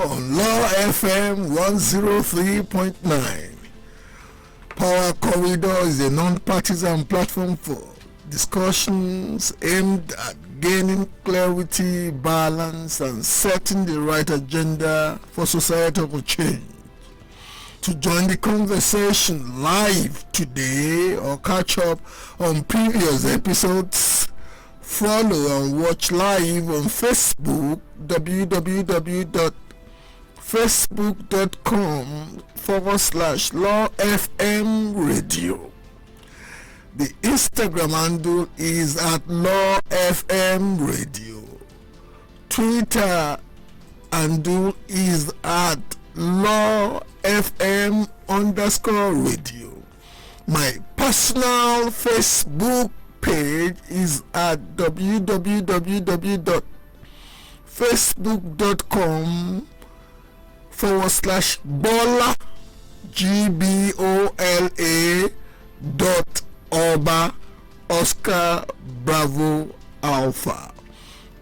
on LAW FM103.9. Power Corridor is a non-partisan platform for discussions aimed at gaining clarity, balance, and setting the right agenda for societal change. To join the conversation live today or catch up on previous episodes, follow and watch live on Facebook, www.facebook.com/Law FM Radio. The Instagram handle is at Law FM Radio. Twitter handle is at Law FM_radio. My personal Facebook page is at www.facebook.com/Gbola Gbola Oscar Bravo Alpha.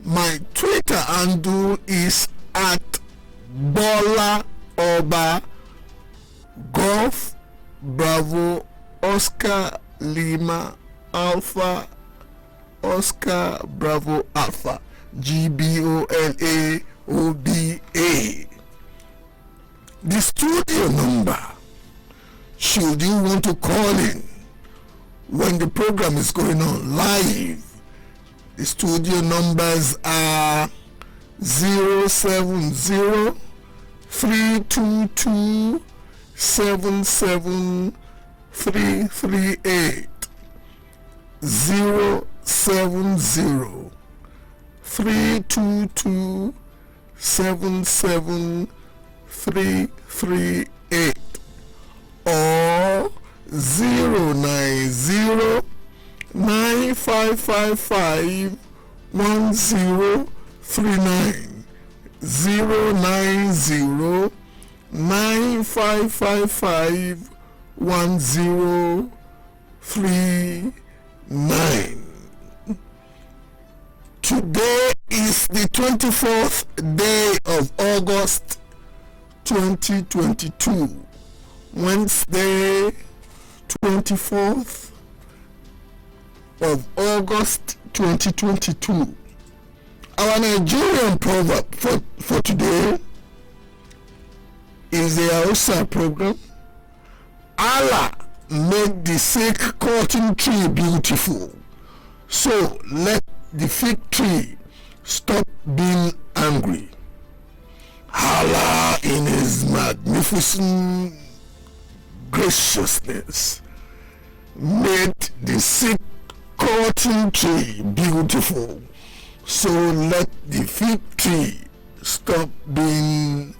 My Twitter handle is at Gbola Oba Golf Bravo Oscar Lima Alpha Oscar Bravo Alpha GBOLAOBA. The studio number, should you want to call in when the program is going on live, the studio numbers are 070-322-77338, 070-322-77338, or 090-9555-1039, 090-9555-1039. Today is the 24th day of August 2022, Wednesday, 24th of August 2022. Our Nigerian proverb for today is the Hausa program. Allah made the sick cotton tree beautiful, so let the fig tree stop being angry. Allah, in his magnificent graciousness, made the sick cotton tree beautiful, so let the fig tree stop being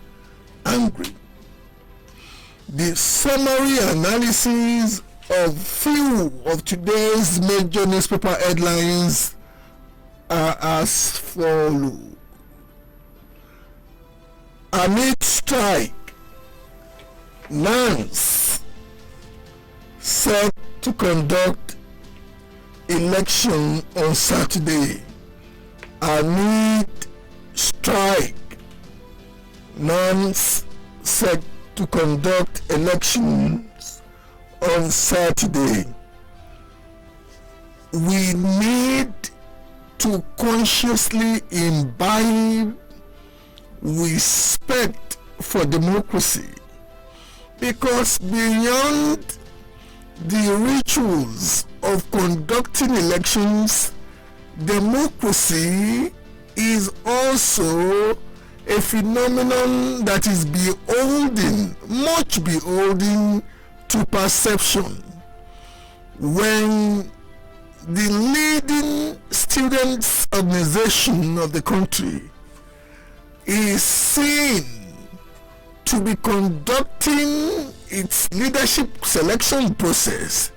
angry. The summary analysis of few of today's major newspaper headlines are as follows. Amid strike, NANS set to conduct election on Saturday. Amid strike, NANS set to conduct elections on Saturday. We need to consciously imbibe respect for democracy, because beyond the rituals of conducting elections, democracy is also a phenomenon that is much beholden to perception. When the leading students' organization of the country is seen to be conducting its leadership selection process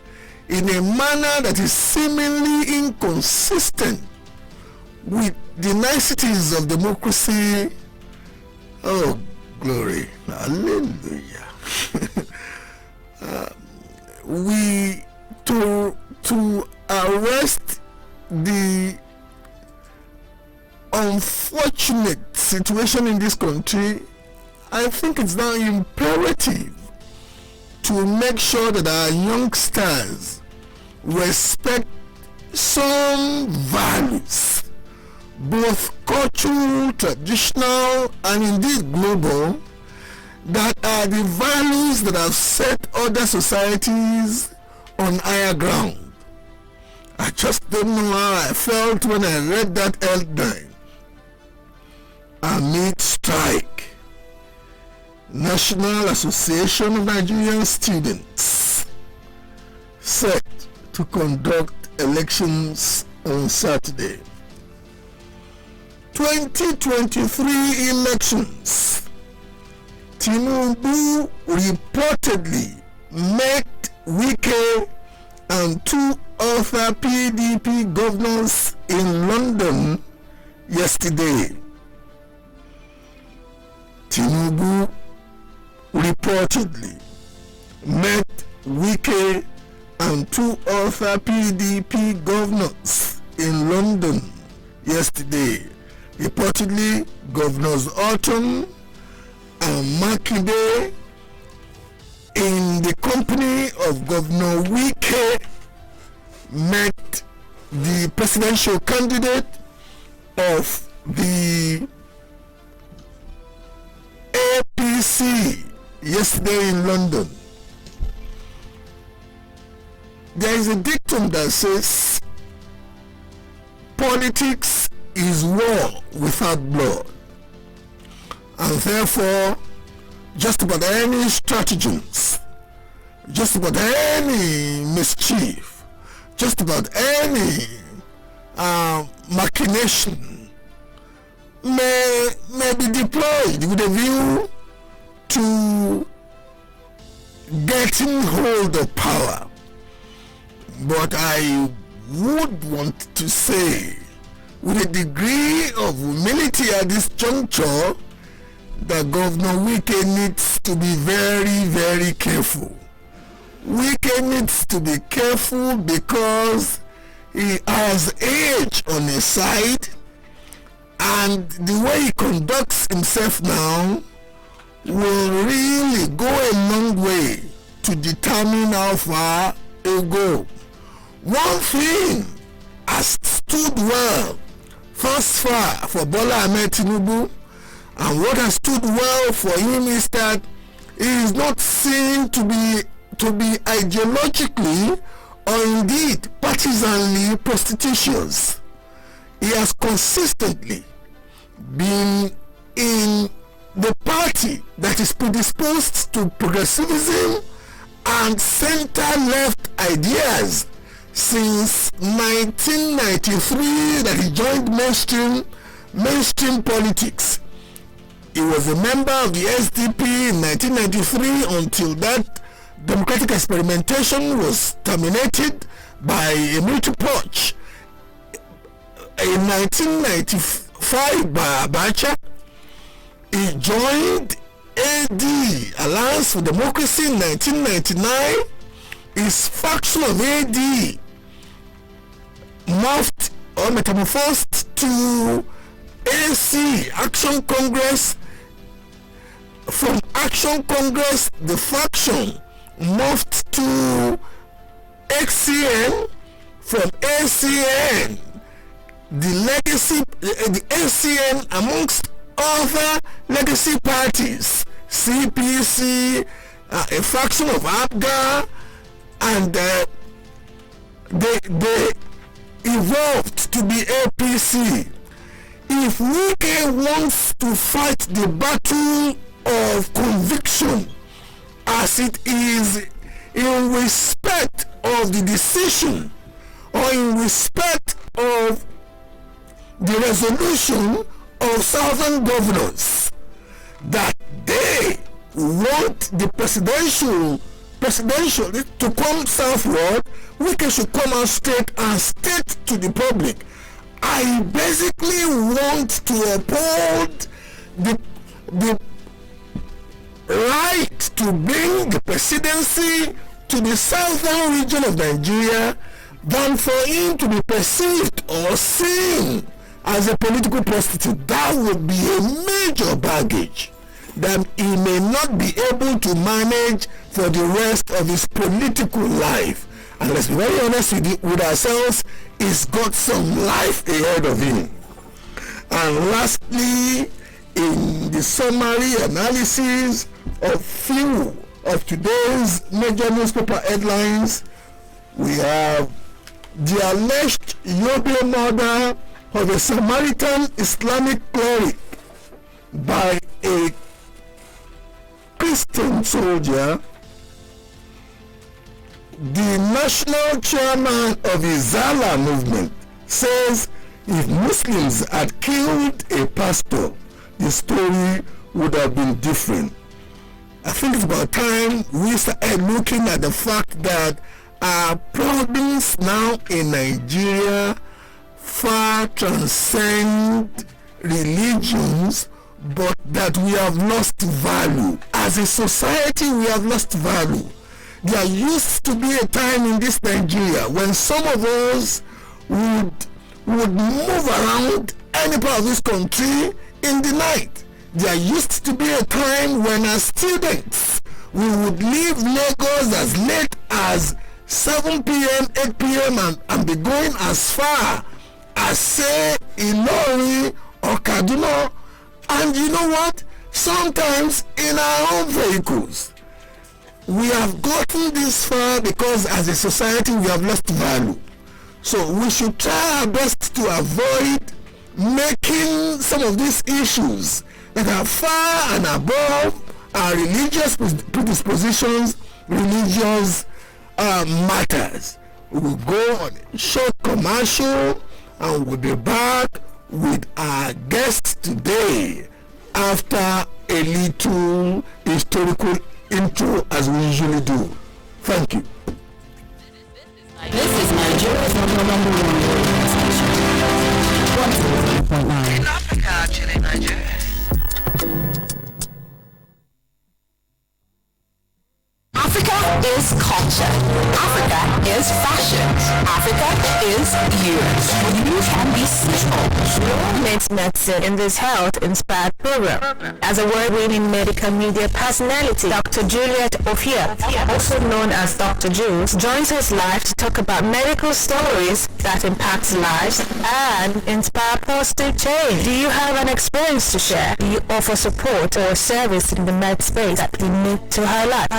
in a manner that is seemingly inconsistent with the niceties of democracy, oh glory, hallelujah. We to arrest the unfortunate situation in this country, I think it's now imperative to make sure that our youngsters respect some values, both cultural, traditional, and indeed global, that are the values that have set other societies on higher ground. I just don't know how I felt when I read that headline. Amid strike, National Association of Nigerian Students set to conduct elections on Saturday. 2023 elections. Tinubu reportedly met Wike and two other PDP governors in London yesterday. Tinubu reportedly met Wike and two other PDP governors in London yesterday. Reportedly, Governors Autumn and Makinde, in the company of Governor Wike, met the presidential candidate of the APC yesterday in London. There is a dictum that says politics is war without blood, and therefore just about any stratagems, just about any mischief, just about any machination may be deployed with a view to getting hold of power. But I would want to say, with a degree of humility at this juncture, that Governor Wike needs to be very, very careful. Wike needs to be careful because he has age on his side, and the way he conducts himself now will really go a long way to determine how far he'll go. One thing has stood well thus far for Bola Tinubu, and what has stood well for him is that he is not seen to be ideologically or indeed partisanly prostitutious. He has consistently been in the party that is predisposed to progressivism and center-left ideas since 1993 that he joined mainstream politics. He was a member of the SDP in 1993 until that democratic experimentation was terminated by a military purge. In 1995 by Abacha, he joined AD, Alliance for Democracy, in 1999. His faction of AD morphed or metamorphosed to AC, Action Congress. From Action Congress, the faction morphed to XCN. From ACN, the ACN amongst other legacy parties, CPC, a faction of ABGA, and they evolved to be APC. If Wike wants to fight the battle of conviction, as it is in respect of the decision or in respect of the resolution of southern governors that they want the presidential to come southward, Wike should come out straight and state to the public, I basically want to uphold the right to bring the presidency to the southern region of Nigeria than for him to be perceived or seen as a political prostitute. That would be a major baggage. that he may not be able to manage for the rest of his political life. And let's be very honest with ourselves, he's got some life ahead of him. And lastly, in the summary analysis of few of today's major newspaper headlines, we have the alleged Yobe murder of a Samaritan Islamic cleric by a Christian soldier. The national chairman of the Zala movement says if Muslims had killed a pastor, the story would have been different. I think it's about time we started looking at the fact that our problems now in Nigeria far transcend religions, but that we have lost value. As a society, we have lost value. There used to be a time in this Nigeria when some of us would move around any part of this country in the night. There used to be a time when as students we would leave Lagos as late as 7 p.m., 8 p.m. and be going as far as, say, Ilori or Kaduna. And you know what? Sometimes in our own vehicles. We have gotten this far because as a society we have lost value. So we should try our best to avoid making some of these issues that are far and above our religious predispositions, religious matters. We'll go on a short commercial and we'll be back with our guests today after a little historical intro as we usually do. Thank you. This is Nigeria's number one radio station. 103.9. In Africa, Chile, Nigeria. Africa is culture. Africa is fashion. Africa is you. You can be successful. Meets medicine in this health-inspired program. As a award-winning medical media personality, Dr. Juliet Ophia, also known as Dr. Jules, joins us live to talk about medical stories that impact lives and inspire positive change. Do you have an experience to share? Do you offer support or service in the med space that you need to highlight?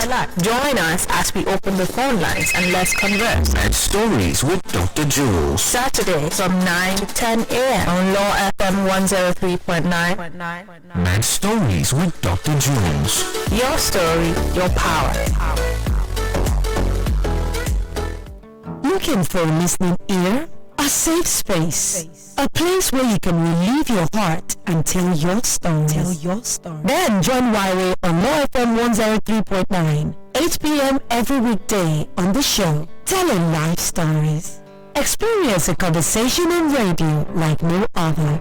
Join us as we open the phone lines and let's converse. Med Stories with Dr. Jules. Saturday from 9 to 10 a.m. on LAW FM103.9. Med Stories with Dr. Jules. Your story, your power. Looking for a listening ear? A safe space. A place where you can relieve your heart and tell your story. Then join Wiley on LAW FM 103.9, 8 p.m. every weekday on the show, Telling Life Stories. Experience a conversation on radio like no other.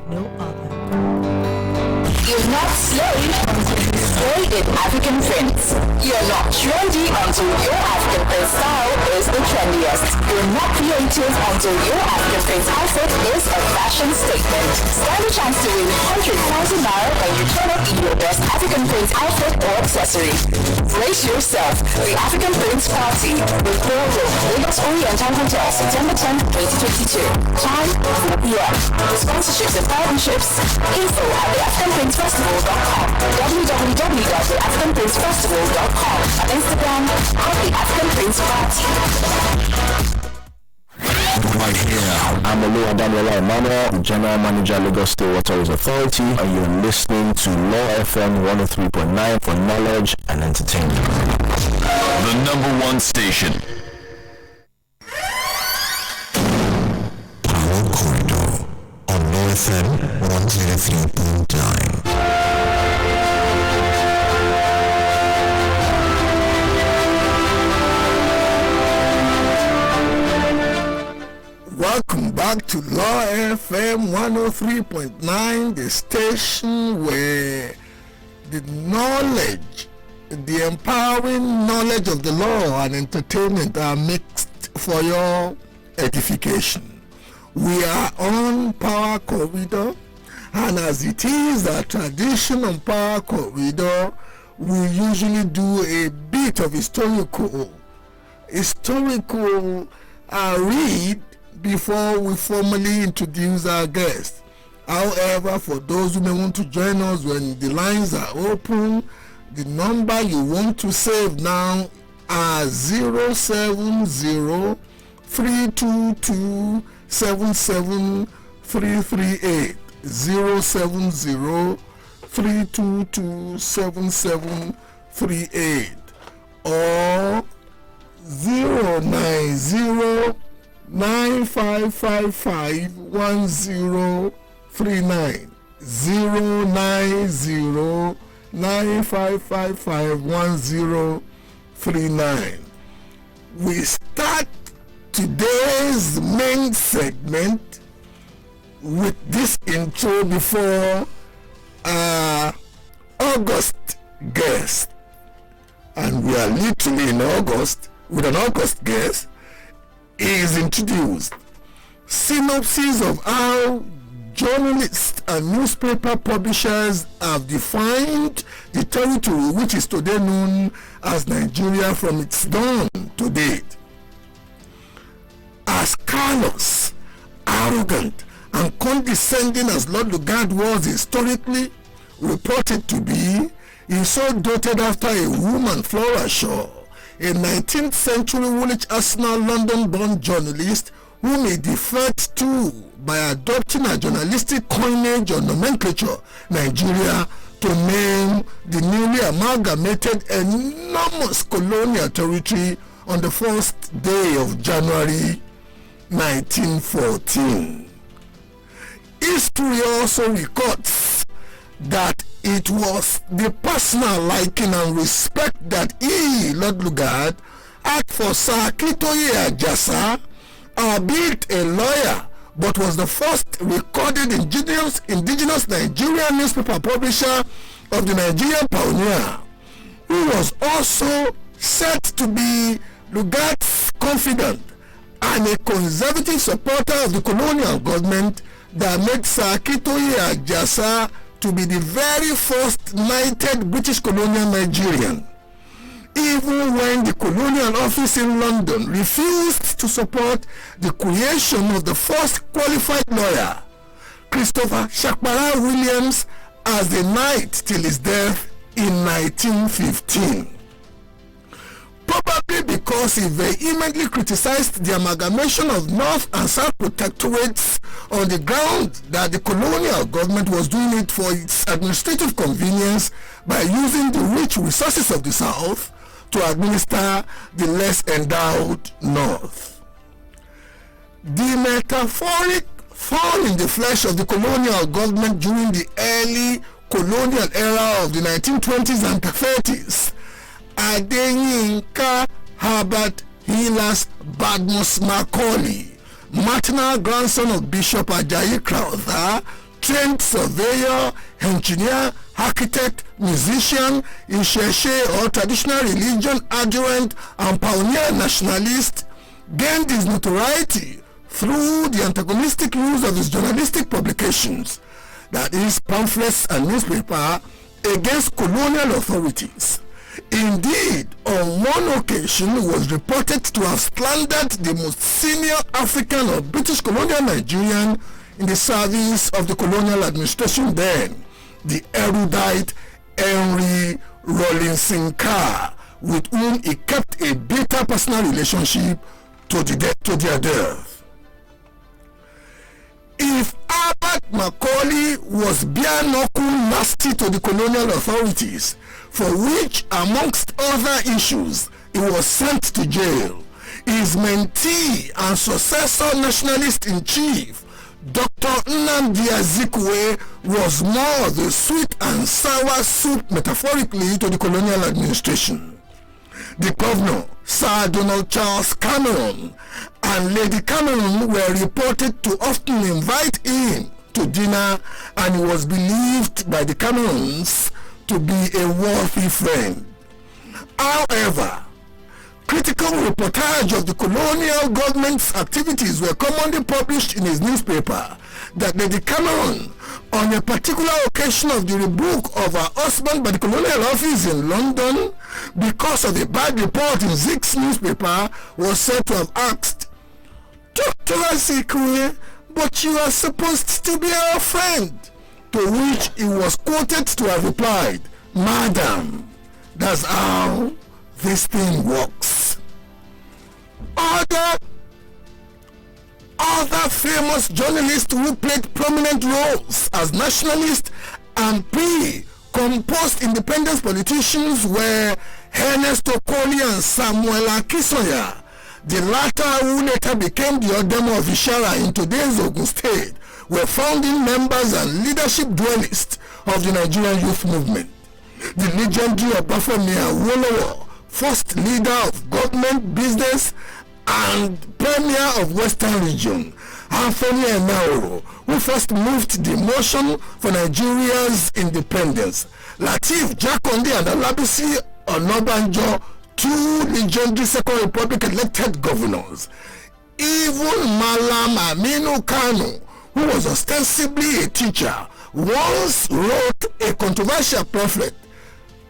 You're not slave until you stay in African prints. You're not trendy until your African print style is the trendiest. You're not creative until your African print outfit is a fashion statement. Stand a chance to win 100,000 naira when you turn up in your best African print outfit or accessory. Brace yourself. The African Prints Party with Ballroom, Lagos Oriental Hotel, September 10, 2022. Time 4 p.m. Sponsorships and partnerships. Info at theafricanprintsfestival.com. www.theafricanprintsfestival.com. On Instagram at the African Prints Party. Right here, I'm Gbola Oba, General Manager, Lagos State Waterways Authority, and you're listening to LAW FM 103.9 for knowledge and entertainment. The number one station. Power Corridor on LAW FM 103.9. Welcome back to LAW FM 103.9, the station where the knowledge, the empowering knowledge of the law and entertainment are mixed for your edification. We are on Power Corridor, And as it is a tradition on Power Corridor, we usually do a bit of historical read before we formally introduce our guest. However, for those who may want to join us when the lines are open, the number you want to save now are 070-322-77338, 070-322-77338, or 090-9555-1039, 090-9555-1039. We start today's main segment with this intro before our August guest. And we are literally in August with an August guest. Is introduced. Synopsis of how journalists and newspaper publishers have defined the territory which is today known as Nigeria from its dawn to date. As callous, arrogant, and condescending as Lord Lugard was historically reported to be, he so doted after a woman, Flora Shaw, a 19th century Woolwich Arsenal London-born journalist whom he deferred to by adopting a journalistic coinage or nomenclature, Nigeria, to name the newly amalgamated enormous colonial territory on the first day of January 1914. History also records that it was the personal liking and respect that he, Lord Lugard, had for Sir Akintoye Ajasa, albeit a lawyer, but was the first recorded indigenous Nigerian newspaper publisher of the Nigerian Pioneer, who was also said to be Lugard's confidant and a conservative supporter of the colonial government that made Sir Akintoye Ajasa to be the very first knighted British colonial Nigerian, even when the colonial office in London refused to support the creation of the first qualified lawyer, Christopher Shakpara Williams, as the knight till his death in 1915. Probably because he vehemently criticized the amalgamation of North and South protectorates on the ground that the colonial government was doing it for its administrative convenience by using the rich resources of the South to administer the less endowed North. The metaphoric fall in the flesh of the colonial government during the early colonial era of the 1920s and 30s, Adeyinka Herbert Hillas Badmus Macaulay, maternal grandson of Bishop Ajayi Crowther, trained surveyor, engineer, architect, musician, Isheshe or traditional religion adherent and pioneer nationalist, gained his notoriety through the antagonistic use of his journalistic publications, that is, pamphlets and newspaper, against colonial authorities. Indeed, on one occasion he was reported to have slandered the most senior African or British colonial Nigerian in the service of the colonial administration then, the erudite Henry Rawlinson Carr, with whom he kept a bitter personal relationship to their death. If Albert Macaulay was bare-knuckle nasty to the colonial authorities, for which, amongst other issues, he was sent to jail, his mentee and successor nationalist-in-chief, Dr. Nnamdi Azikiwe, was more the sweet and sour soup, metaphorically, to the colonial administration. The governor, Sir Donald Charles Cameron, and Lady Cameron were reported to often invite him to dinner, and he was believed by the Camerons to be a worthy friend. However, critical reportage of the colonial government's activities were commonly published in his newspaper, that Lady Cameron, on a particular occasion of the rebuke of her husband by the Colonial Office in London because of a bad report in Zig's newspaper, was said to have asked, "Dr. Azikwe, but you are supposed to be our friend," to which he was quoted to have replied, "Madam, that's how this thing works." Other famous journalists who played prominent roles as nationalists and pre-composed independence politicians were Ernest Okoli and Samuel Akisoya, the latter who later became the Odemo of Ishara in today's Ogun State, were founding members and leadership duelists of the Nigerian youth movement. The legendary Obafemi Awolowo, first leader of government, business, and premier of Western Region, Anthony Enao, who first moved the motion for Nigeria's independence, Lateef Jakonde and Olabisi Onabanjo, two legendary Second Republic elected governors, even Malam Aminu Kano, who was ostensibly a teacher, once wrote a controversial pamphlet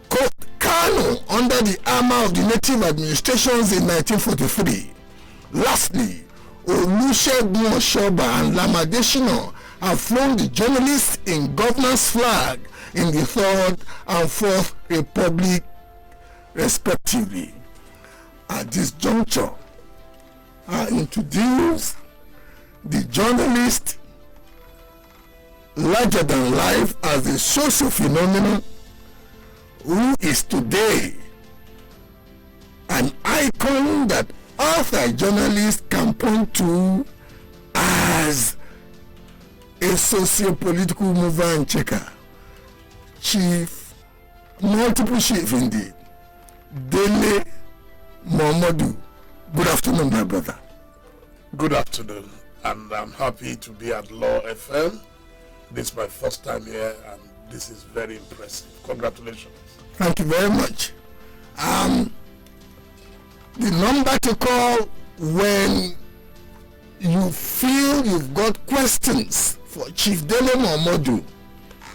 called Kano under the armor of the native administrations in 1943. Lastly, Olusegun Oshoba and Lamadeshino have flown the journalists in governor's flag in the Third and Fourth Republic, respectively. At this juncture, I introduce the journalist larger than life as a social phenomenon who is today an icon that other journalists can point to as a socio-political mover and checker. Multiple chief indeed, Dele Momodu. Good afternoon, my brother. Good afternoon, and I'm happy to be at Law FM. This is my first time here, and this is very impressive. Congratulations. Thank you very much. The number to call when you feel you've got questions for Chief Dele Momodu.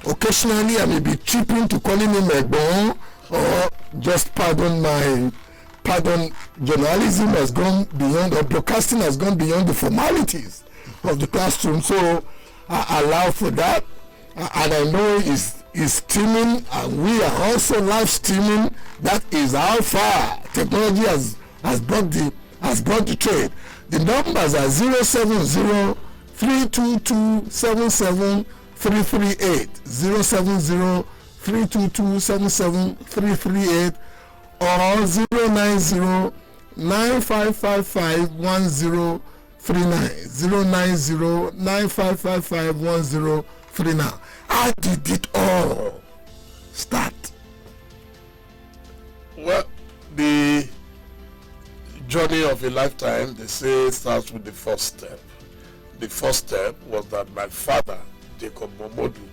Occasionally I may be tripping to calling him Egbon, or just pardon, journalism has gone beyond, or broadcasting has gone beyond the formalities of the classroom, so I allow for that. And I know he's streaming, and we are also live streaming. That is how far technology has brought the trade. The numbers are 070-322-77338, 070-322-77338, or 090-9555-1039, 090-9555-1039. How did it all start? Well, the journey of a lifetime, they say, starts with the first step. The first step was that my father, Jacob Momodu,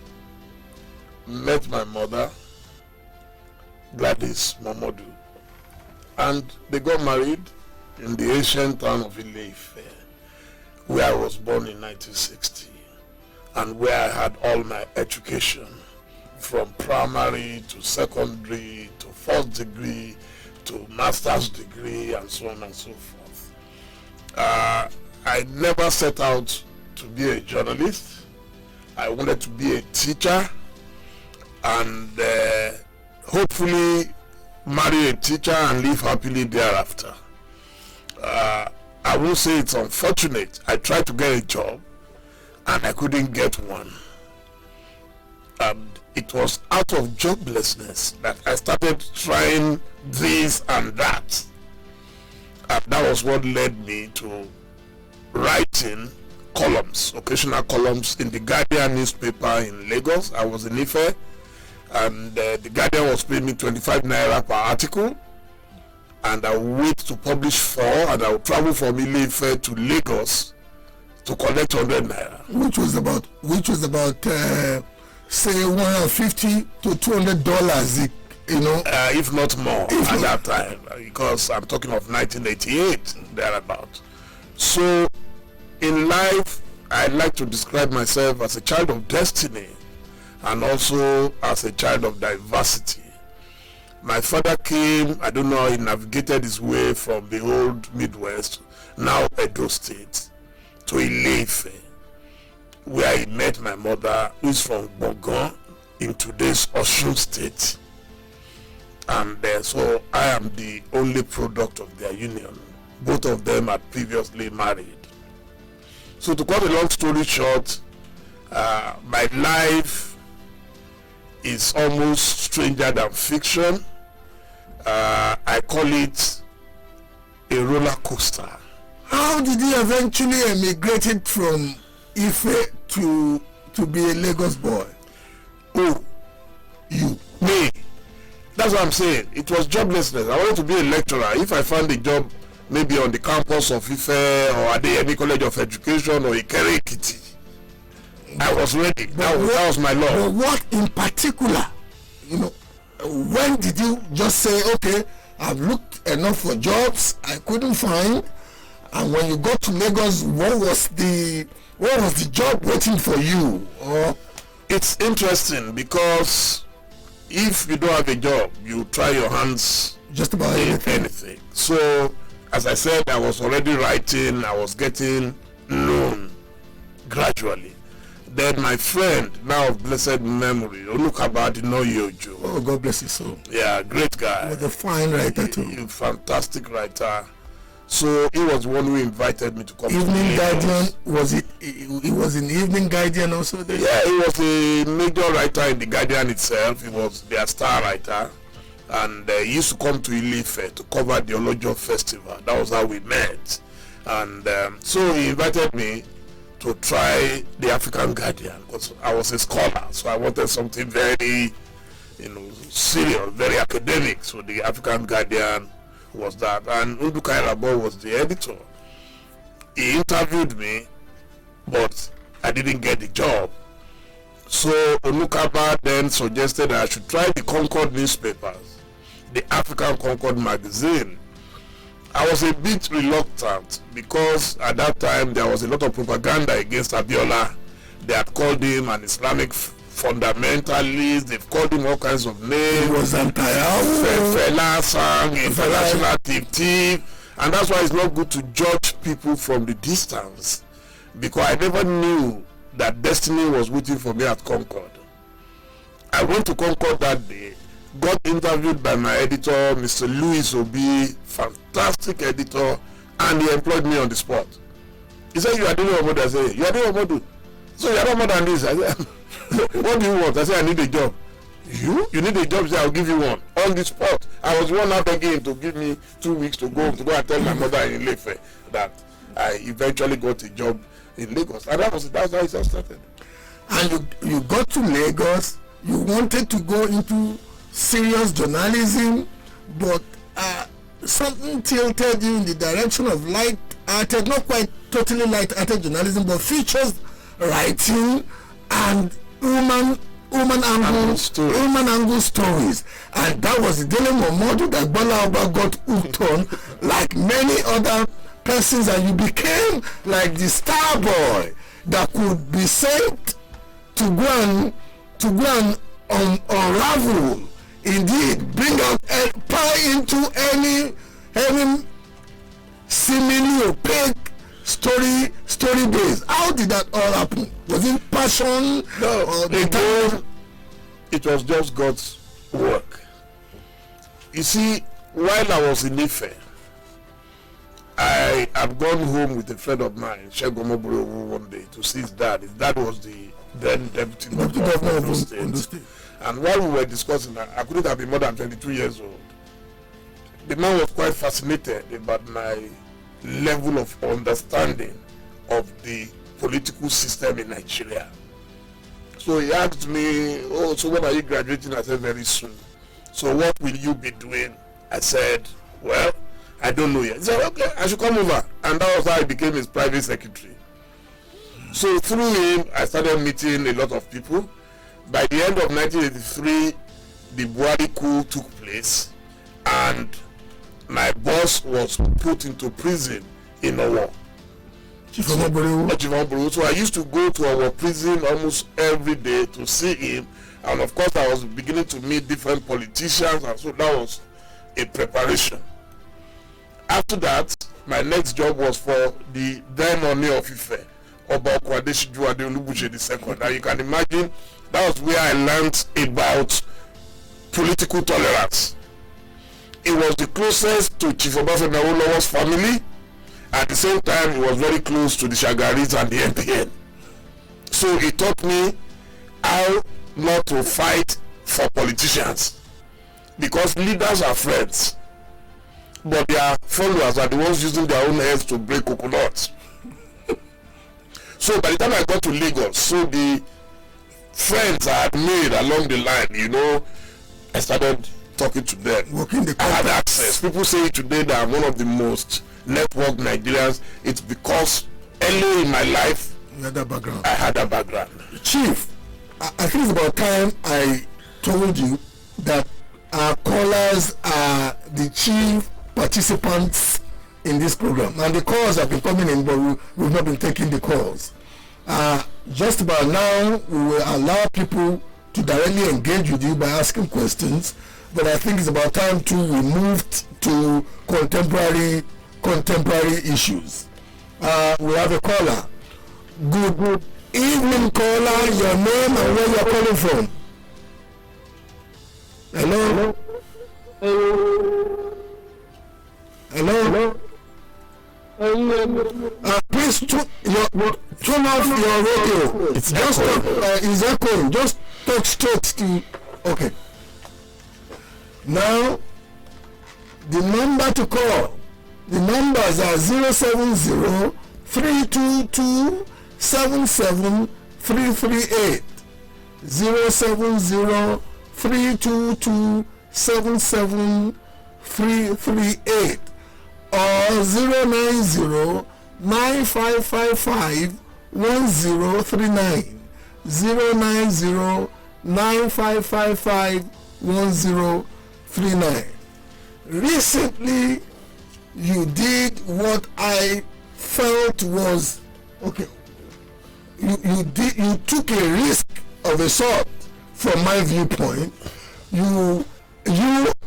met my mother, Gladys Momodu, and they got married in the ancient town of Ile-Ife, where I was born in 1960, and where I had all my education, from primary to secondary to first degree to master's degree, and so on and so forth. I never set out to be a journalist. I wanted to be a teacher, and hopefully marry a teacher and live happily thereafter. I won't say it's unfortunate. I tried to get a job and I couldn't get one. And it was out of joblessness that I started trying this and that. And that was what led me to writing columns, occasional columns in the Guardian newspaper in Lagos. I was in Ife, and the Guardian was paying me 25 naira per article, and I would wait to publish 4, and I would travel from Ile-Ife to Lagos to collect 100 naira. Which was about say $150 to $200, you know, if not more at that time, because I'm talking of 1988 thereabout. So in life, I like to describe myself as a child of destiny and also as a child of diversity. My father came, I don't know how he navigated his way from the old Midwest, now Edo State, to Ile-Ife, where he met my mother, who is from Bogon in today's Osun State. And so I am the only product of their union. Both of them had previously married. So to cut a long story short, my life is almost stranger than fiction. I call it a roller coaster. How did you eventually emigrate from Ife to be a Lagos boy? Oh, me. That's what I'm saying. It was joblessness. I wanted to be a lecturer. If I found a job maybe on the campus of Ife or at any college of education or Ikere Ekiti, I was ready. That was my law. But what in particular, when did you just say, okay, I've looked enough for jobs, I couldn't find, and when you got to Lagos, what was the job waiting for you? Or it's interesting because if you don't have a job, you try your hands just about anything. So, as I said, I was already writing, I was getting known gradually. Then my friend, now of blessed memory, Onukaba Yojo. Oh, God bless you so. Yeah, great guy. He was a fine writer too. A fantastic writer. So he was one who invited me to come. Evening Guardian, was it? He was in Evening Guardian also there? Yeah, he was a major writer in the Guardian itself. He was their star writer. And he used to come to Ile-Ife to cover the Olojo Festival. That was how we met. And so he invited me to try the African Guardian because I was a scholar. So I wanted something very, serious, very academic. So the African Guardian was that. And Undukai Rabo was the editor. He interviewed me, but I didn't get the job. So Onukaba then suggested I should try the Concord newspapers, the African Concord magazine. I was a bit reluctant because at that time there was a lot of propaganda against Abiola. They had called him an Islamic fundamentalist. They've called him all kinds of names. He was Fela sang, international thief. And that's why it's not good to judge people from the distance, because I never knew that destiny was waiting for me at Concord. I went to Concord that day, got interviewed by my editor, Mr. Louis Obi, fantastic editor, and he employed me on the spot. He said, "You are Dele Momodu." I said, "You are Dele Momodu? So you are not more than this." I said, "What do you want?" I said, "I need a job." You need a job? He said, "I'll give you one." On the spot. I was one out again to give me 2 weeks to go and tell my mother in Ile-Ife that I eventually got a job in Lagos. And that's how it all started. And you got to Lagos, you wanted to go into serious journalism, but something tilted you in the direction of light-hearted, not quite totally light-hearted journalism, but features writing and human angle stories. And that was the Dele Momodu that Gbola Oba got hooked on, like many other persons, and you became like the star boy that could be sent to go and unravel, indeed bring out and pry into any seemingly opaque story base. How did that all happen? Was it passion? No, or it was just God's work. You see, while I was in Ife, I had gone home with a friend of mine, Gbola Oba, one day to see his dad. His dad was the then deputy governor of the state. And while we were discussing, I couldn't have been more than 22 years old. The man was quite fascinated about my level of understanding of the political system in Nigeria. So he asked me, "Oh, so when are you graduating?" I said, "Very soon." "So what will you be doing?" I said, "Well, I don't know yet." He said, "Okay, I should come over." And that was how I became his private secretary. So through him, I started meeting a lot of people. By the end of 1983, the Buhari coup took place, and my boss was put into prison in Owo. Chief Omodu. So I used to go to our prison almost every day to see him, and of course I was beginning to meet different politicians, and so that was a preparation. After that, my next job was for the then Oni of Ife, Oba Okwadeshiju Adeolubuche II. Now you can imagine that was where I learned about political tolerance. It was the closest to Chief Obafemi Awolowo's family. At the same time, it was very close to the Shagaris and the NPN. So it taught me how not to fight for politicians, because leaders are friends, but their followers are the ones using their own heads to break coconuts. So by the time I got to Lagos, so the friends I had made along the line, I started talking to them. I had access. People say today that I'm one of the most networked Nigerians. It's because early in my life, I had that background. Chief, I think it's about time I told you that our callers are the chief participants in this program, and the calls have been coming in, but we've not been taking the calls. Just about now, we will allow people to directly engage with you by asking questions, but I think it's about time to we moved to contemporary issues. We have a caller. Good evening, caller. Your name and where you're calling from. Hello. Please turn off your radio. It's echoing. Just talk straight to. Okay. Now, the number to call. The numbers are 070-322-77338, 070-322-77338, or 090-9555-1039, 090-9555-1039. Recently, you did what I felt was okay. You took a risk of a sort from my viewpoint. You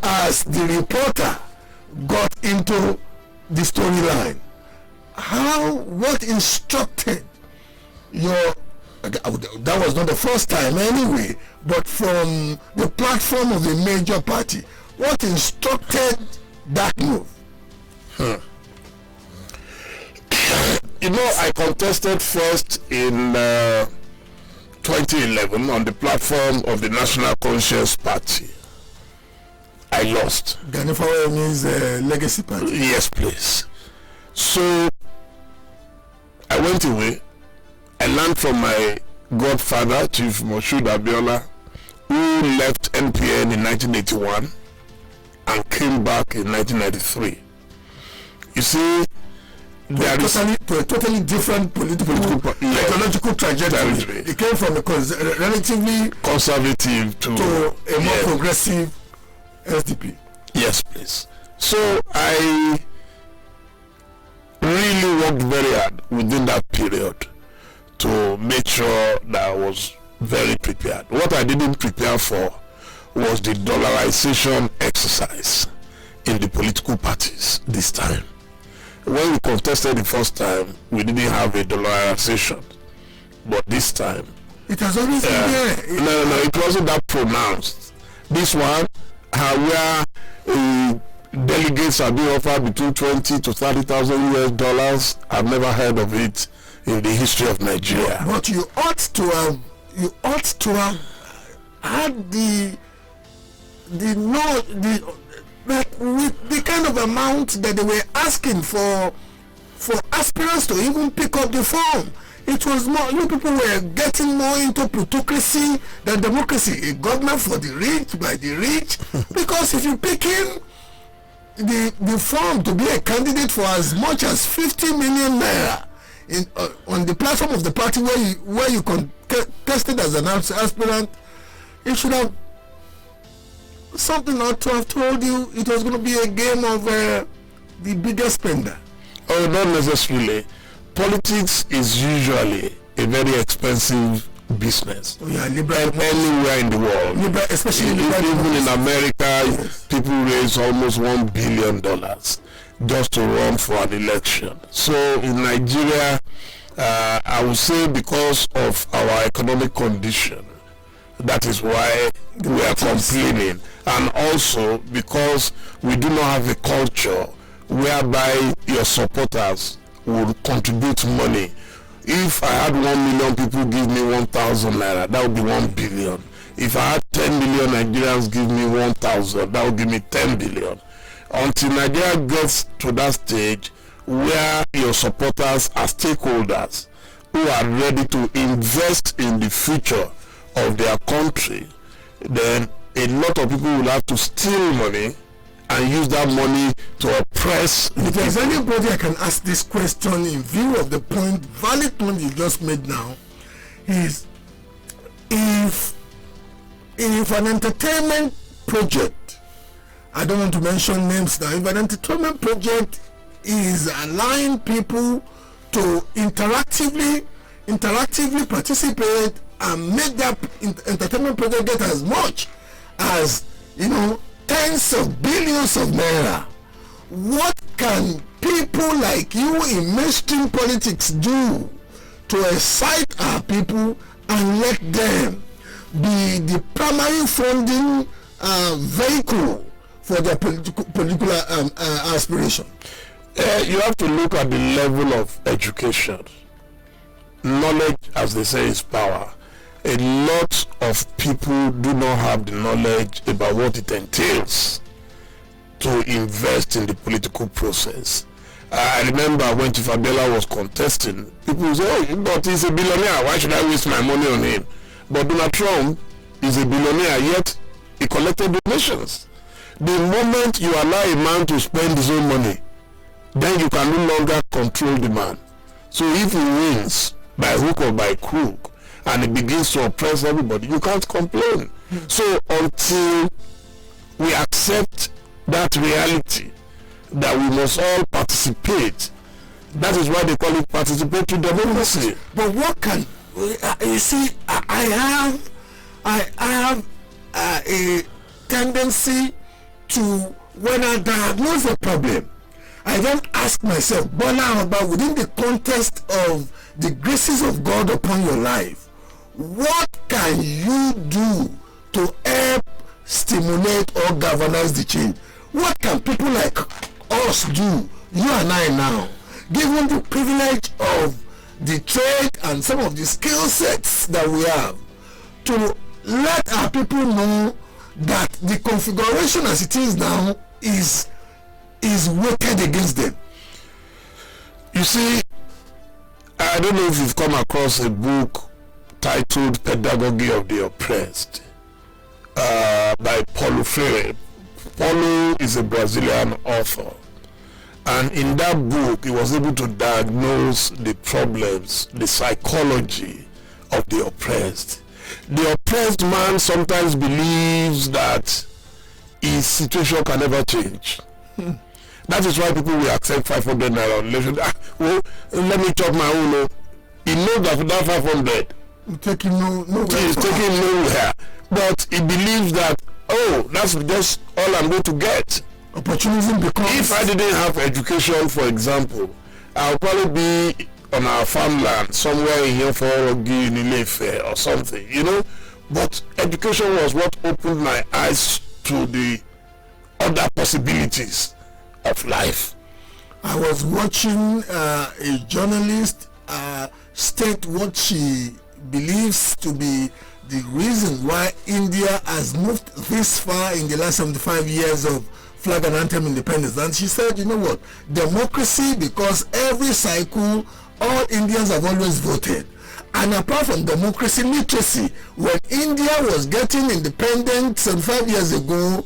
as the reporter got into the storyline. What instructed your, that was not the first time anyway, but from the platform of a major party, what instructed that move? I contested first in 2011 on the platform of the National Conscience Party. I lost. Ganifawa means legacy party. Yes, please. So I went away. I learned from my godfather, Chief Moshood Abiola, who left NPN in 1981 and came back in 1993. You see, there is a totally different political ideological trajectory. It came from a relatively conservative to a more progressive SDP. Yes, please. So I really worked very hard within that period to make sure that I was very prepared. What I didn't prepare for was the dollarization exercise in the political parties this time. When we contested the first time, we didn't have a dollarization, but this time it has always been there. No, it wasn't that pronounced. This one, where delegates are being offered between 20 to 30,000 US dollars, I've never heard of it in the history of Nigeria. But you ought to have had with the kind of amount that they were asking for aspirants to even pick up the form. It was more, people were getting more into plutocracy than democracy. A government for the rich, by the rich. Because if you pick in the form to be a candidate for as much as 50 million naira on the platform of the party where you contested as an aspirant, it should have something ought to have told you it was going to be a game of the biggest spender. Oh, not necessarily. politics is usually a very expensive business. Anywhere in the world, especially even in America, people raise almost $1 billion just to run for an election. So in Nigeria, I would say because of our economic condition, that is why we are complaining, and also because we do not have a culture whereby your supporters will contribute money. If I had 1 million people give me 1,000 naira, that would be 1 billion. If I had 10 million Nigerians give me 1,000, that would give me 10 billion. Until Nigeria gets to that stage where your supporters are stakeholders who are ready to invest in the future of their country, then a lot of people will have to steal money and use that money to oppress. If there's anybody I can ask this question in view of the valid point you just made now, is if an entertainment project, I don't want to mention names now, if an entertainment project is allowing people to interactively participate and make that entertainment project get as much as, tens of billions of naira, what can people like you in mainstream politics do to excite our people and let them be the primary funding vehicle for their political aspiration? You have to look at the level of education. Knowledge, as they say, is power. A lot of people do not have the knowledge about what it entails to invest in the political process. I remember when Chief Dele was contesting, people say, oh, but he's a billionaire, why should I waste my money on him? But Donald Trump is a billionaire, yet he collected donations. The moment you allow a man to spend his own money, then you can no longer control the man. So if he wins by hook or by crook, and it begins to oppress everybody, you can't complain. So until we accept that reality, that we must all participate, that is why they call it participatory democracy. But what can you see? I have a tendency to, when I diagnose a problem, I then ask myself, Gbola Oba, within the context of the graces of God upon your life, what can you do to help stimulate or galvanize the change? What can people like us do, you and I now, given the privilege of the trade and some of the skill sets that we have, to let our people know that the configuration as it is now is weighted against them? You see, I don't know if you've come across a book titled Pedagogy of the Oppressed by Paulo Freire. Paulo is a Brazilian author, and in that book he was able to diagnose the problems, the psychology of the oppressed. The oppressed man sometimes believes that his situation can never change. That is why people will accept 500 naira on election. Well, let me chop my own. He knows that without 500 taking nowhere, but he believes that, oh, that's just all I'm going to get. Opportunism becomes. If I didn't have education, for example, I'll probably be on our farmland somewhere in here for in Ilefe or something, But education was what opened my eyes to the other possibilities of life. I was watching a journalist state what she believes to be the reason why India has moved this far in the last 75 years of flag and anthem independence. And she said, you know what, democracy, because every cycle all Indians have always voted. And apart from democracy, literacy, when India was getting independent 75 years ago,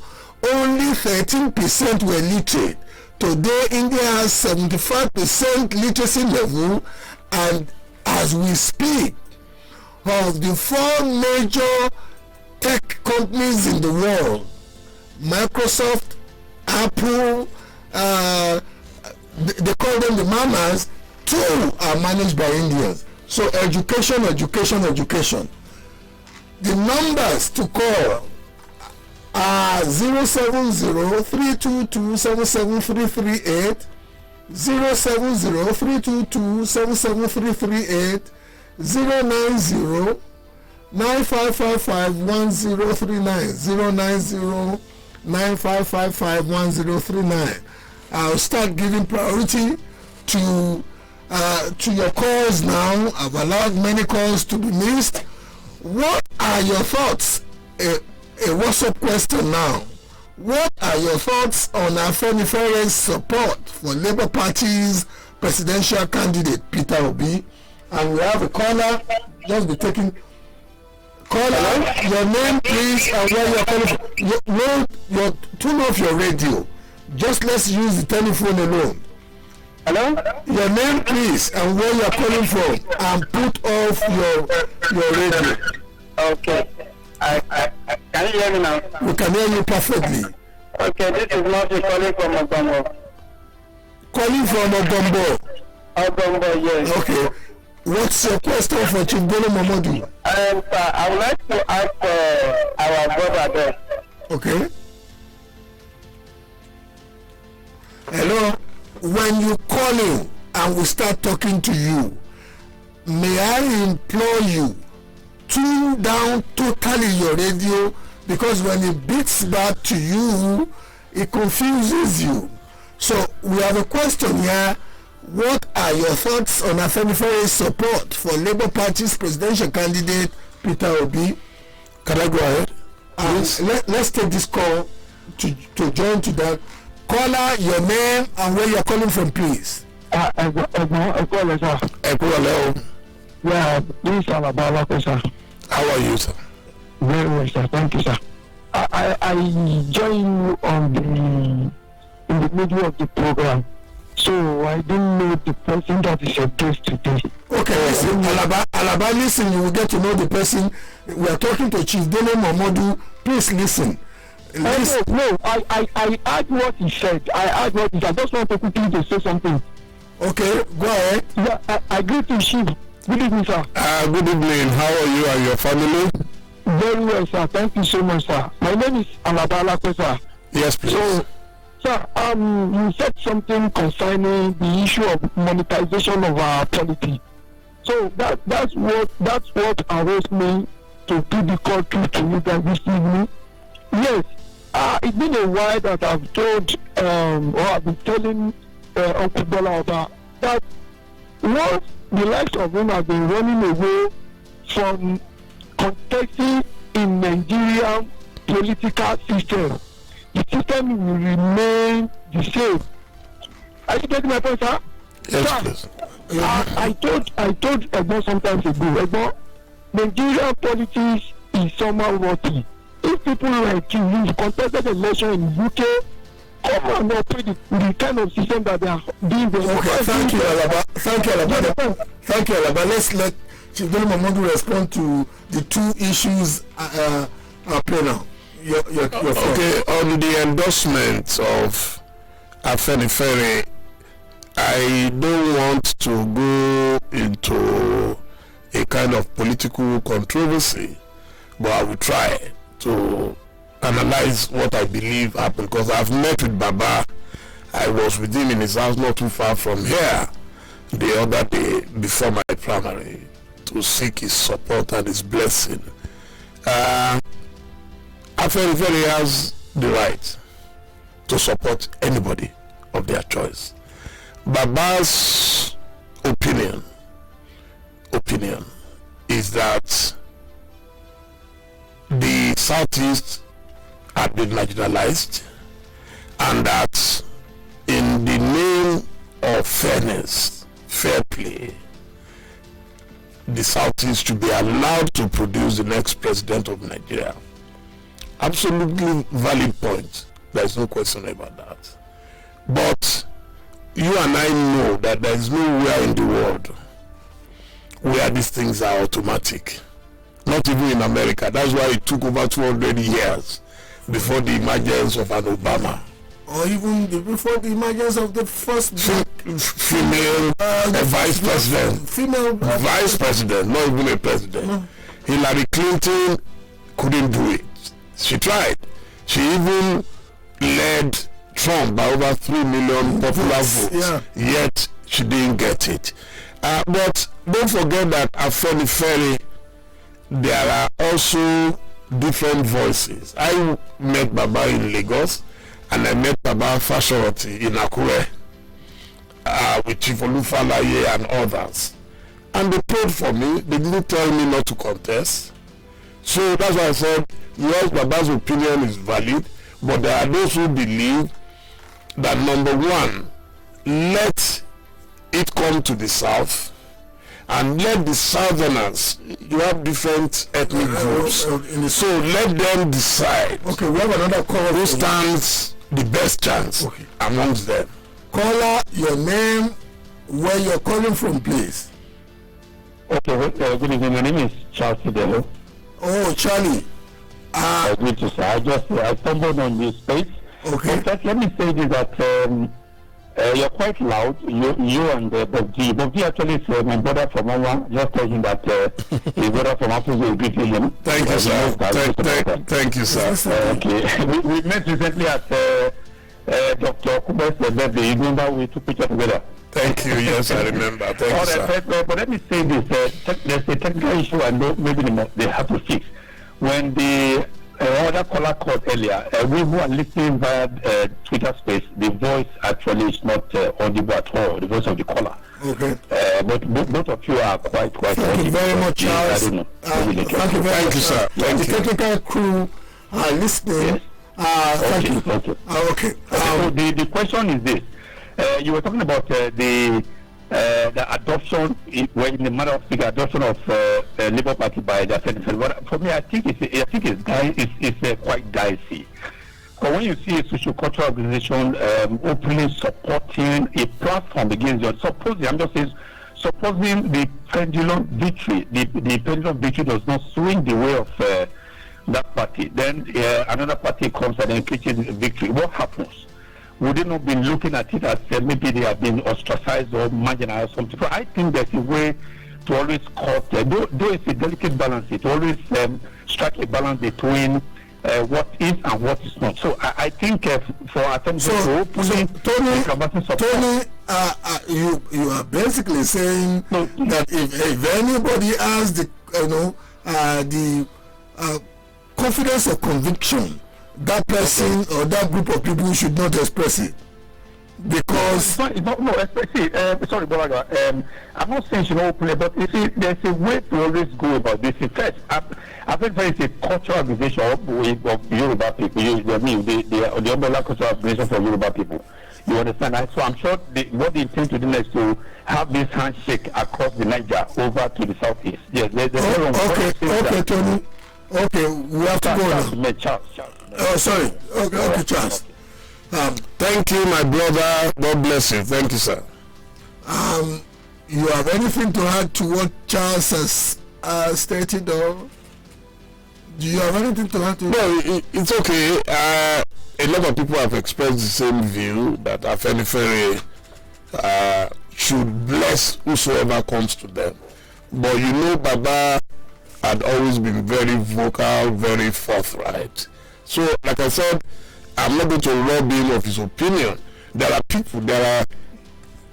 only 13% were literate. Today India has 75% literacy level, and as we speak, of the 4 major tech companies in the world, Microsoft, Apple, they call them the mamas, 2 2 are managed by Indians. So education. The numbers to call are 070-322-77338, 070-322-77338, 090-9555-1039, 090-9555-1039. I'll start giving priority to your calls now. I've allowed many calls to be missed. What are your thoughts? A WhatsApp question now. What are your thoughts on Afenifere's support for Labour Party's presidential candidate Peter Obi? And we have a caller. Just be taking caller. Your name, please, and where you're calling from. Turn off your radio. Just let's use the telephone alone. Hello? Your name, please, and where you're calling from, and put off your radio. Okay. I can you hear me now? We can hear you perfectly. Okay, this is Marty calling from Ogombo. Calling from Ogombo? Ogombo, yes. Okay. What's your question for Chief Dele Momodu? I would like to ask our brother there. Okay. Hello? When you call in and we start talking to you, may I implore you, tune down totally your radio, because when it beats back to you, it confuses you. So we have a question here. What are your thoughts on Afenifere's support for Labour Party's presidential candidate Peter Obi? Can I go ahead? Let's take this call to join to that. Caller, your name and where you're calling from, please. Yeah, this is Alabama, sir. How are you, sir? Very well, sir. Thank you, sir. I joined you in the middle of the program, so I didn't know the person that is your guest today. Okay, listen, Alaba, listen, you will get to know the person. We are talking to Chief Dele Momodu. Please listen. No, I heard what he said. I just want to quickly to say something. Okay, go ahead. Yeah, I greet you, Chief. Good evening, sir. Good evening. How are you and your family? Very well, sir. Thank you so much, sir. My name is Alabala, sir. Yes, please. So, sir, you said something concerning the issue of monetization of our polity. So that's what arose me to do the call to you guys this evening. Yes, it's been a while that I've told or I've been telling Uncle Gbola Oba that once the likes of him have been running away from contesting in Nigerian political system, the system will remain the same. Are you getting my point, sir? Yes, sir, please. I told Egbo sometimes ago, Egbo, Nigerian politics is somehow rotten. If people like you contested election in UK, come on, operate the kind of system that they are doing there. Okay, thank you, Alaba. Thank you, Alaba. Let's let Chief Dele Momodu respond to the two issues panel. Okay, on the endorsement of Afenifere, I don't want to go into a kind of political controversy, but I will try to analyze what I believe happened, because I've met with Baba. I was with him in his house not too far from here the other day before my primary to seek his support and his blessing. Afenifere has the right to support anybody of their choice. Baba's opinion is that the Southeast had been marginalized, and that in the name of fairness, fair play, the Southeast should be allowed to produce the next president of Nigeria. Absolutely valid point. There is no question about that. But you and I know that there is nowhere in the world where these things are automatic. Not even in America. That's why it took over 200 years before the emergence of an Obama. or even before the emergence of the first female vice president. Female vice president, not even a president. No. Hillary Clinton couldn't do it. She tried. She even led Trump by over 3 million popular votes. Yet she didn't get it. But don't forget that at Ferry, there are also different voices. I met Baba in Lagos, and I met Baba Fashoroti in Akure, with Chief Olufalaye and others. And they prayed for me. They didn't tell me not to contest. So that's why I said, yes, Baba's opinion is valid, but there are those who believe that, number one, let it come to the south, and let the southerners, you have different ethnic groups, so let them decide. Okay, we have another caller who stands the best chance amongst them. Caller, your name, where you're calling from, please. Okay, good evening. My name is Charles Dele. Oh, Charlie. Good to say. I stumbled on this space. Okay. But let me say this, that you're quite loud. You and Bob G. Bob G actually said, my brother from Mama, just told him that his brother from Africa will greet him. Thank you, sir. Thank you, sir. Okay. we met recently at Dr. Kuba's birthday. You remember we took pictures together? Thank you. Yes, I remember. Thank you, sir. But let me say this. There's a technical issue I know maybe they have to fix. When the other caller called earlier, we who are listening via Twitter space, the voice actually is not audible at all, the voice of the caller. Okay. But both of you are quite Thank you very much, Charles. I don't know. Thank you very much, sir. The technical crew are listening. Yes. Thank you. Okay. So the question is this. You were talking about the adoption, in the matter of the adoption of Labour Party by the Senate. But for me, I think it's quite dicey. But when you see a social cultural organization openly supporting a platform against your, supposing the pendulum victory, the pendulum victory does not swing the way of that party, then another party comes and then preaches victory. What happens? Would they not be looking at it as maybe they have been ostracized or marginalized or something? So I think there's a way to always cut, though it's a delicate balance, to always strike a balance between what is and what is not. So I think for attempts to Tony, you are basically saying that if anybody has the confidence or conviction, that person or that group of people should not express it, because sorry, Gbola Oba, I'm not saying she don't play, but you see, there's a way to always go about this. First, I think it's a cultural organization of Yoruba people. The umbrella cultural organization for Yoruba people. You understand? So I'm sure what they intend to do is to have this handshake across the Niger over to the southeast. Yes, okay, Tony. Okay, we have to go now. Charles. Oh, sorry. Okay, Charles. Thank you, my brother. God bless you. Thank you, sir. You have anything to add to what Charles has stated, or do you have anything to add to? No, it's okay. A lot of people have expressed the same view that Afenifere should bless whosoever comes to them. But Baba had always been very vocal, very forthright. So, like I said, I'm not going to rob him of his opinion. There are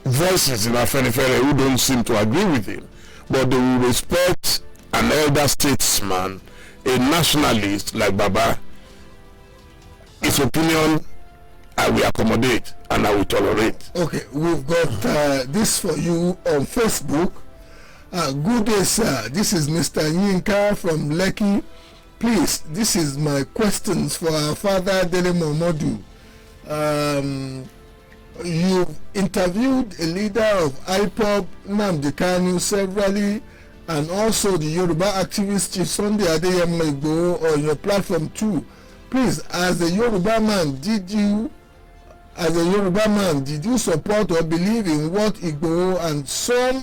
voices in Afenifere who don't seem to agree with him, but they will respect an elder statesman, a nationalist like Baba. His opinion, I will accommodate and I will tolerate. Okay, we've got this for you on Facebook. Good day, sir. This is Mr. Yinka from Lekki. Please, this is my questions for our father Dele Momodu. You've interviewed a leader of IPOB, Nnamdi Kanu, severally, and also the Yoruba activist Chief Sunday Adeyemo Igboho on your platform too. Please, as a Yoruba man, did you support or believe in what Igboho and some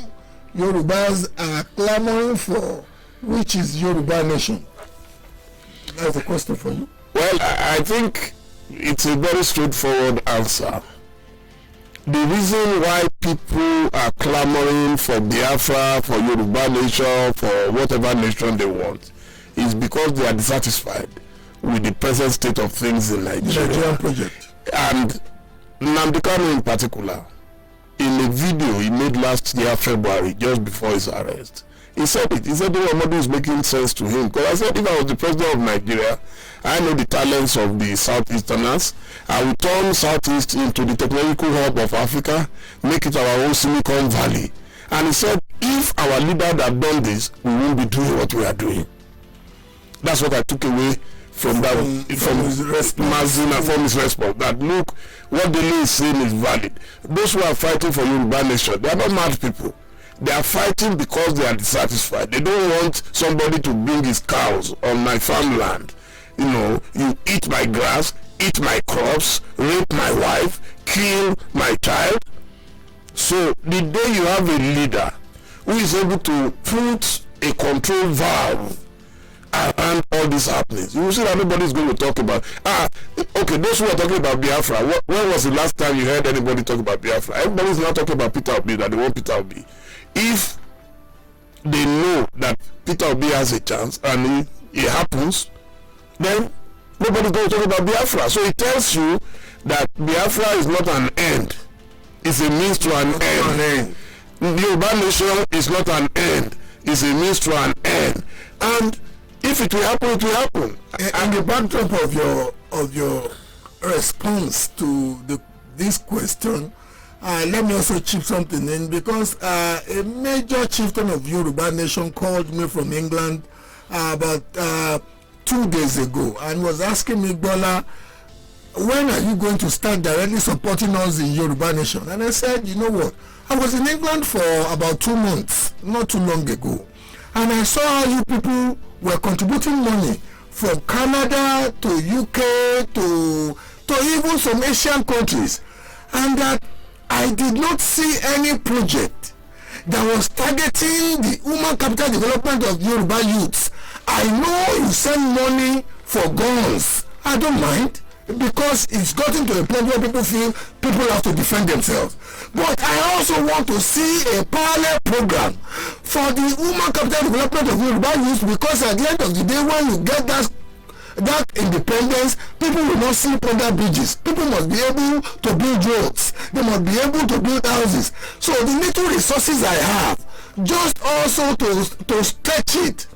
Yorubas are clamoring for, which is Yoruba nation? That's a question for you. Well, I think it's a very straightforward answer. The reason why people are clamoring for Biafra, for Yoruba nation, for whatever nation they want, is because they are dissatisfied with the present state of things in Nigeria. Project. And Nnamdi Kanu in particular, in a video he made last year, February, just before his arrest, he said it. He said Dele Momodu is making sense to him. Because I said, if I was the president of Nigeria, I know the talents of the Southeasterners. I will turn Southeast into the technological hub of Africa, make it our own Silicon Valley. And he said, if our leader had done this, we won't be doing what we are doing. That's what I took away from his response. That look, what Dele is saying is valid. Those who are fighting for Yoruba nation, they are not mad people. They are fighting because they are dissatisfied. They don't want somebody to bring his cows on my farmland. You know, you eat my grass, eat my crops, rape my wife, kill my child. So the day you have a leader who is able to put a control valve around all these happenings, you will see that nobody is going to talk about, okay, those who are talking about Biafra, when was the last time you heard anybody talk about Biafra? Everybody is now talking about Peter Obi, that they want Peter Obi. If they know that Peter Obi has a chance and it happens, then nobody's going to talk about Biafra. So it tells you that Biafra is not an end, it's a means to an end. The Yoruba nation is not an end, it's a means to an end. And if it will happen, it will happen. And the backdrop of your response to this question, let me also chip something in, because a major chieftain of Yoruba nation called me from England about 2 days ago and was asking me, Gbola, when are you going to start directly supporting us in Yoruba nation? And I said, you know what, I was in England for about 2 months, not too long ago, and I saw how you people were contributing money from Canada to UK to even some Asian countries, and that I did not see any project that was targeting the human capital development of Yoruba youths. I know you send money for guns, I don't mind, because it's gotten to a point where people feel people have to defend themselves. But I also want to see a parallel program for the human capital development of Yoruba youth, because at the end of the day, when you get that independence, people will not sleep under bridges. People must be able to build roads. They must be able to build houses. So the little resources I have, just also to stretch it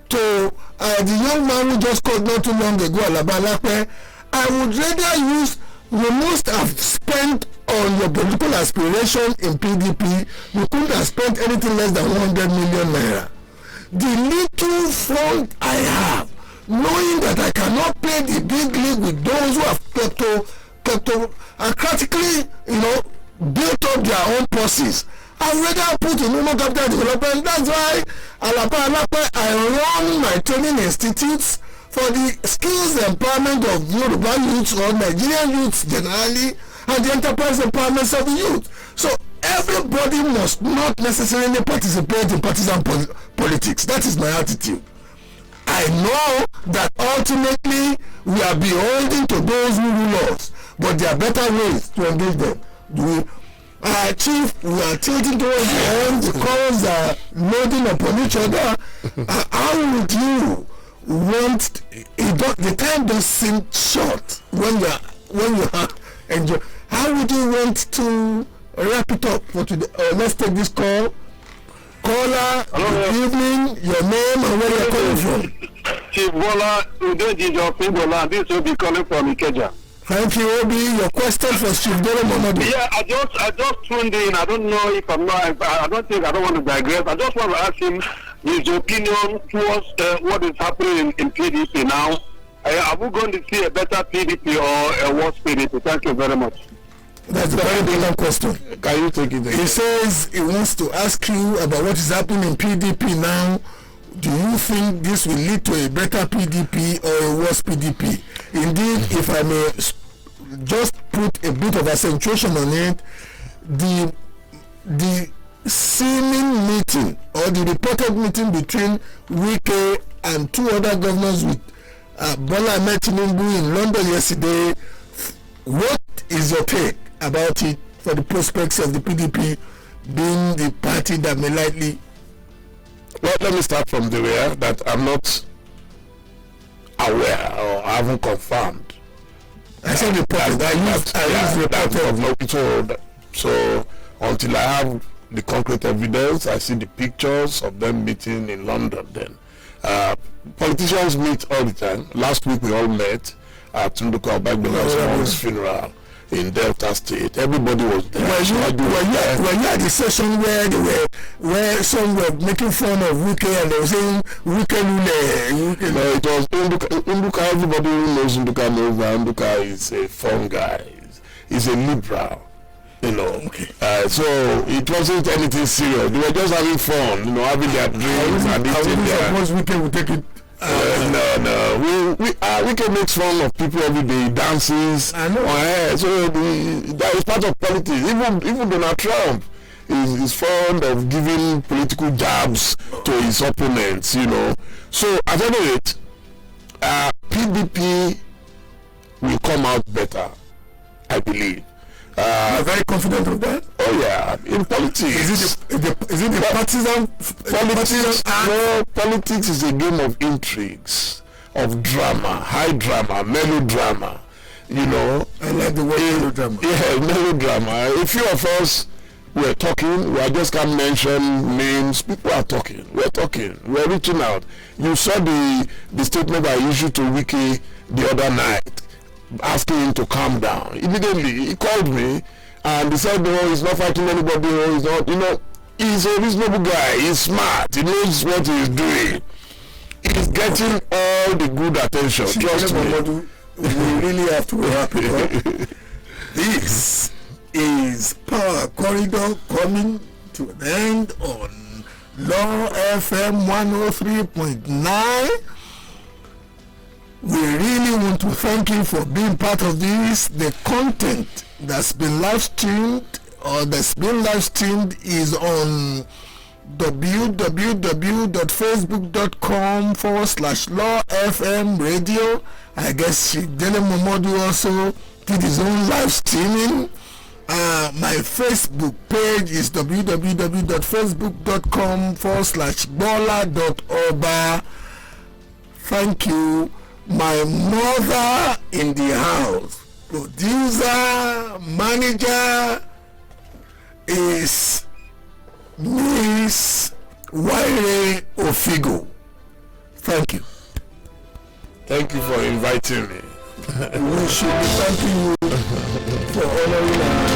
to the young man who just called not too long ago, Alaba, I would rather use, you must have spent on your political aspiration in PDP, you couldn't have spent anything less than 100 million naira. The little fund I have, knowing that I cannot play the big league with those who have kleptocratically, built up their own forces, I'd rather put in human capital development. That's why I run my training institutes for the skills empowerment of Yoruba youths or Nigerian youths generally, and the enterprise empowerment of the youth. So everybody must not necessarily participate in partisan politics. That is my attitude. I know that ultimately we are beholden to those who rule us, but there are better ways to engage them. Chief, we are tilting towards the end, the calls are loading upon each other. How would you want, the time does seem short when you are enjoying. How would you want to wrap it up for today? Let's take this call. Caller, good evening, your name and where you're calling from. Chief Gbola, this will be calling from Ikeja. Thank you, Obi. Your question for Chief Dele Momodu. Yeah, I just tuned in. I don't know if I'm not. I don't want to digress. I just want to ask him his opinion towards what is happening in PDP now. Are we going to see a better PDP or a worse PDP? Thank you very much. That's a very big question. Can you take it again? He says he wants to ask you about what is happening in PDP now. Do you think this will lead to a better PDP or a worse PDP? Indeed, if I may just put a bit of accentuation on it, the seeming meeting or the reported meeting between Wike and two other governors with Bola Tinubu in London yesterday what is your take about it for the prospects of the PDP being the party that may likely? Well, let me start from the rear that I'm not aware or I haven't confirmed. I said reported. So until I have the concrete evidence, I see the pictures of them meeting in London. Then politicians meet all the time. Last week we all met at Gbola Oba's funeral in Delta State. Everybody was there. Were you at the session where some were making fun of Wike and they were saying Wike Lule? No, it was Nduka. Everybody who knows Nduka knows that Nduka is a fun guy. He's a liberal. Okay. So it wasn't anything serious. They were just having fun, having their drinks and eating their. I suppose Wike would take it. No. We can make fun of people every day, dances. I know. So that is part of politics. Even Donald Trump is fond of giving political jabs to his opponents. So at any rate, PDP will come out better, I believe. You're very confident of that? Oh yeah, in politics. Is it the partisan politics? No, politics is a game of intrigues, of drama, high drama, melodrama. I like the word melodrama. Yeah, melodrama. A few of us were talking. I just can't mention names. People are talking. We're talking. We're reaching out. You saw the statement I issued to Wiki the other night, asking him to calm down. Immediately he called me and he said, no, he's not fighting anybody, he's not, he's a reasonable guy, he's smart, he knows what he's doing, he's getting all the good attention. Chief Trust Dele me. Momodu, we really have to wrap it up. This is Power Corridor coming to an end on LAW FM 103.9. We really want to thank you for being part of this. The content that's been live streamed is on www.facebook.com/Law FM radio. I guess Chief Dele Momodu also did his own live streaming. My Facebook page is www.facebook.com/Gbola Oba. Thank you. My mother in the house, producer, manager, is Miss Waire Ofigo. Thank you. Thank you for inviting me. We should be thanking you for honoring our